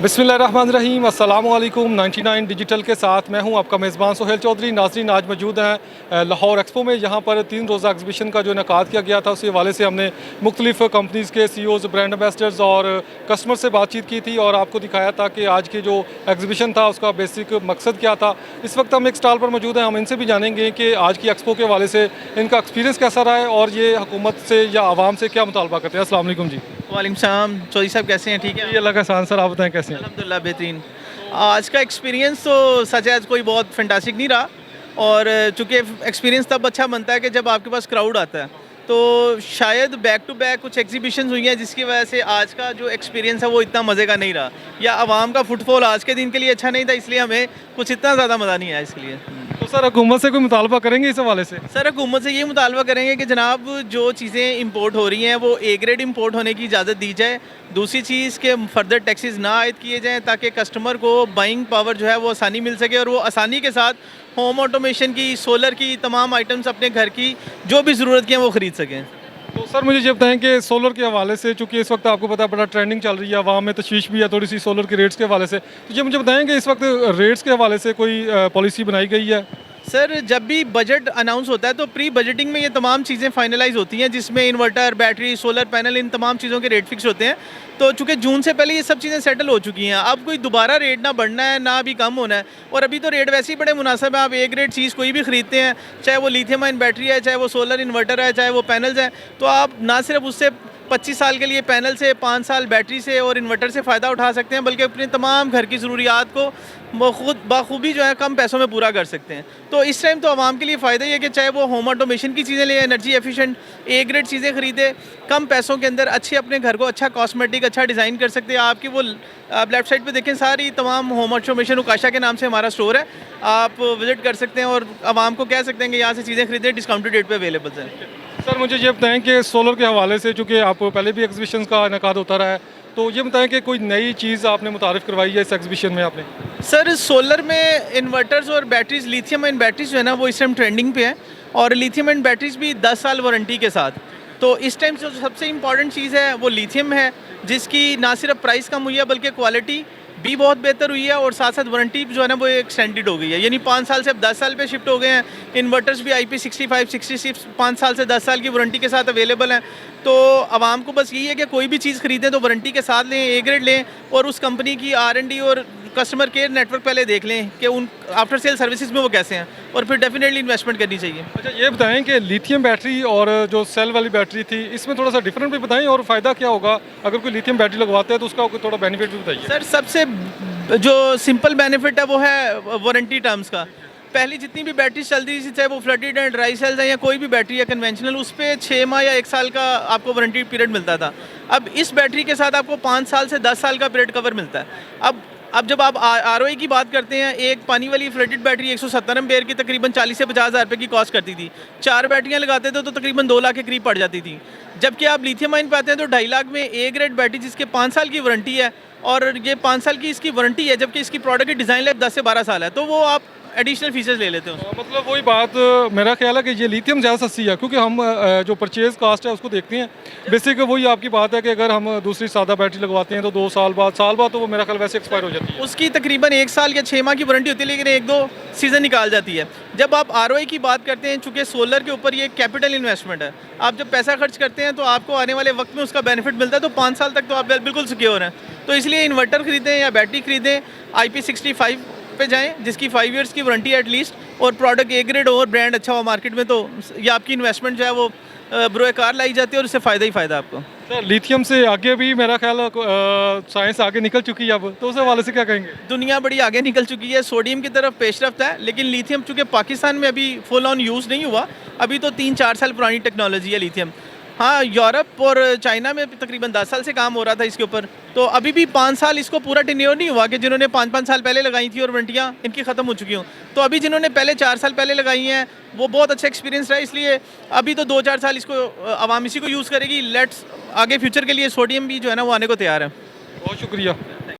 बिस्मिल्लाहिर्रहमानिर्रहीम अस्सलामुअलैकुम 99 डिजिटल के साथ मैं हूं आपका मेज़बान सोहेल चौधरी। नाज़रीन, आज मौजूद हैं लाहौर एक्सपो में, जहां पर 3 रोज़ा एग्जीबिशन का जो इनेकाद किया गया था, उसी हवाले से हमने मुख्तलिफ़ कंपनीज़ के CEOs, ब्रांड एम्बेसडर्स और कस्टमर से बातचीत की थी और आपको दिखाया था कि आज के जो एग्जीबिशन था उसका बेसिक मकसद क्या था। इस वक्त हम एक स्टॉल पर मौजूद हैं, हम इनसे भी जानेंगे कि आज की एक्सपो के हवाले से इनका एक्सपीरियंस कैसा रहा है और ये हुकूमत से या आवाम से क्या मुतालबा करते हैं। अस्सलाम वालेकुम जी। वालेकुम सलाम। चौधरी साहब कैसे हैं? ठीक है, जी, अल्लाह का एहसान। सर, आप बताएं कैसे हैं? अल्हम्दुलिल्लाह बेहतरीन। आज का एक्सपीरियंस तो सच है, आज कोई बहुत फैंटास्टिक नहीं रहा। और चूँकि एक्सपीरियंस तब अच्छा बनता है कि जब आपके पास क्राउड आता है, तो शायद बैक टू बैक कुछ एग्जीबिशंस हुई हैं जिसकी वजह से आज का जो एक्सपीरियंस है वो इतना मज़े का नहीं रहा, या आवाम का फुटफॉल आज के दिन के लिए अच्छा नहीं था, इसलिए हमें कुछ इतना ज़्यादा मज़ा नहीं आया इसके लिए। तो सर, हुकूमत से कोई मुतालबा करेंगे इस हवाले से? सर, हुकूमत से ये मुतालबा करेंगे कि जनाब जो चीज़ें इंपोर्ट हो रही हैं वो ए ग्रेड इंपोर्ट होने की इजाज़त दी जाए। दूसरी चीज़ के फर्दर टैक्सेस ना आयद किए जाएँ, ताकि कस्टमर को बाइंग पावर जो है वो आसानी मिल सके और वो आसानी के साथ होम ऑटोमेशन की, सोलर की तमाम आइटम्स अपने घर की जो भी ज़रूरत की हैं वो ख़रीद सकें। तो सर, मुझे ये बताएं कि सोलर के हवाले से, चूँकि इस वक्त आपको पता है बड़ा ट्रेंडिंग चल रही है, आवाम में तशवीश भी है थोड़ी सी सोलर के रेट्स के हवाले से, तो ये मुझे बताएं कि इस वक्त रेट्स के हवाले से कोई पॉलिसी बनाई गई है? सर, जब भी बजट अनाउंस होता है तो प्री बजटिंग में ये तमाम चीज़ें फाइनलाइज होती हैं, जिसमें इन्वर्टर, बैटरी, सोलर पैनल, इन तमाम चीज़ों के रेट फिक्स होते हैं। तो चूँकि जून से पहले ये सब चीज़ें सेटल हो चुकी हैं, अब कोई दोबारा रेट ना बढ़ना है ना अभी कम होना है। और अभी तो रेट वैसे ही बड़े मुनासिब है। आप ए ग्रेड चीज़ कोई भी ख़रीदते हैं, चाहे वो लिथियम आयन बैटरी है, चाहे वो सोलर इन्वर्टर है, चाहे वो पैनल्स हैं, तो आप ना सिर्फ उससे 25 साल के लिए पैनल से, 5 साल बैटरी से और इन्वर्टर से फ़ायदा उठा सकते हैं, बल्कि अपने तमाम घर की ज़रूरियात को बखूबी जो है कम पैसों में पूरा कर सकते हैं। तो इस टाइम तो आवाम के लिए फ़ायदा ही है कि चाहे वो होम ऑटोमेशन की चीज़ें ले, एनर्जी एफिशिएंट ए ग्रेड चीज़ें ख़रीदे, कम पैसों के अंदर अच्छे अपने घर को अच्छा कॉस्मेटिक अच्छा डिज़ाइन कर सकते हैं। आपकी वो आप लेफ्ट साइड पे देखें, सारी तमाम होम ऑटोमेशन उकाशा के नाम से हमारा स्टोर है, आप विज़िट कर सकते हैं और आवाम को कह सकते हैं कि यहाँ से चीज़ें खरीदें, डिस्काउंटेड रेट पर अवेलेबल हैं। सर, मुझे ये बताएं कि सोलर के हवाले से, चूँकि आप पहले भी एग्जीबिशन का इनेकाद होता रहा है, तो ये बताएं कि कोई नई चीज़ आपने मुतारिफ़ करवाई है इस एग्जीबिशन में आपने? सर, सोलर में इन्वर्टर्स और बैटरीज, लिथियम आयन बैटरीज जो है ना वो इस टाइम ट्रेंडिंग पे है, और लिथियम आयन बैटरीज भी 10 साल वारंटी के साथ। तो इस टाइम जो सबसे इम्पॉर्टेंट चीज़ है वो लिथियम है, जिसकी ना सिर्फ प्राइस कम हुई है बल्कि क्वालिटी भी बहुत बेहतर हुई है, और साथ साथ वारंटी जो है ना वो एक्सटेंडेड हो गई है, यानी 5 साल से अब 10 साल पे शिफ्ट हो गए हैं। इन्वर्टर्स भी IP65, 66 5 साल से 10 साल की वारंटी के साथ अवेलेबल हैं। तो आवाम को बस यही है कि कोई भी चीज़ खरीदें तो वारंटी के साथ लें, ए ग्रेड लें, और उस कंपनी की R&D और कस्टमर केयर नेटवर्क पहले देख लें कि उन आफ्टर सेल सर्विसेज में वो कैसे हैं, और फिर डेफिनेटली इन्वेस्टमेंट करनी चाहिए। अच्छा, ये बताएं कि लिथियम बैटरी और जो सेल वाली बैटरी थी, इसमें थोड़ा सा डिफरेंट भी बताएं और फ़ायदा क्या होगा अगर कोई लिथियम बैटरी लगवाता है, तो उसका थोड़ा बेनिफिट भी बताइए। सर, सबसे जो सिंपल बेनिफिट है वो है वारंटी टर्म्स का। पहली जितनी भी बैटरी चलती थी, चाहे वो फ्लडेड एंड ड्राई सेल्स है या कोई भी बैटरी है कन्वेंशनल, उस पर 6 माह या 1 साल का आपको वारंटी पीरियड मिलता था। अब इस बैटरी के साथ आपको 5 साल से 10 साल का पीरियड कवर मिलता है। अब जब आप ROI की बात करते हैं, एक पानी वाली फ्लडेड बैटरी 170 एम्पेयर की तकरीबन 40 से 50 हज़ार रुपये की कॉस्ट करती थी। 4 बैटरियाँ लगाते थे तो तकरीबन 2 लाख के करीब पड़ जाती थी। जबकि आप लिथियम आयन पे आते हैं तो 2.5 लाख में ए ग्रेड बैटरी, जिसके 5 साल की वारंटी है, और ये 5 साल की इसकी वारंटी है, जबकि इसकी प्रोडक्ट की डिज़ाइन लाइफ 10 से 12 साल है, तो वो आप एडिशनल फीचर्स ले लेते हो। मतलब वही बात, मेरा ख्याल है कि ये लिथियम ज़्यादा सस्ती है, क्योंकि हम जो परचेज़ कास्ट है उसको देखते हैं। बेसिक वही आपकी बात है कि अगर हम दूसरी सादा बैटरी लगवाते हैं तो 2 साल बाद तो वो मेरा ख्याल वैसे एक्सपायर हो जाती है। उसकी तकरीबन 1 साल या 6 माह की वारंटी होती है, लेकिन 1-2 सीज़न निकाल जाती है। जब आप ROI की बात करते हैं, चूँकि सोलर के ऊपर ये कैपिटल इन्वेस्टमेंट है, आप जब पैसा खर्च करते हैं तो आपको आने वाले वक्त में उसका बेनिफिट मिलता है, तो 5 साल तक तो आप बिल्कुल सिक्योर हैं। तो इसलिए इन्वर्टर खरीदें या बैटरी खरीदें, IP65 पे जाएँ, जिसकी 5 ईयर्स की वारंटी है एटलीस्ट, और प्रोडक्ट ए ग्रेड हो और ब्रांड अच्छा हो मार्केट में, तो ये आपकी इन्वेस्टमेंट जो है वो बरोकार लाई जाती है और उससे फ़ायदा ही फ़ायदा आपको। सर, लिथियम से आगे भी मेरा ख्याल है साइंस आगे निकल चुकी है अब, तो उस हवाले से क्या कहेंगे? दुनिया बड़ी आगे निकल चुकी है, सोडियम की तरफ पेशरफ्त है, लेकिन लिथियम चूँकि पाकिस्तान में अभी फुल ऑन यूज़ नहीं हुआ, अभी तो 3-4 साल पुरानी टेक्नोलॉजी है लिथियम। हाँ, यूरोप और चाइना में तकरीबन 10 साल से काम हो रहा था इसके ऊपर, तो अभी भी 5 साल इसको पूरा टेन्योर नहीं हुआ कि जिन्होंने 5-5 साल पहले लगाई थी और वारंटियाँ इनकी ख़त्म हो चुकी हों। तो अभी जिन्होंने पहले 4 साल पहले लगाई हैं वो बहुत अच्छा एक्सपीरियंस रहा है, इसलिए अभी तो 2-4 साल इसको आवाम इसी को यूज़ करेगी। लेट्स आगे फ्यूचर के लिए सोडियम भी जो है ना वो आने को तैयार है। बहुत शुक्रिया।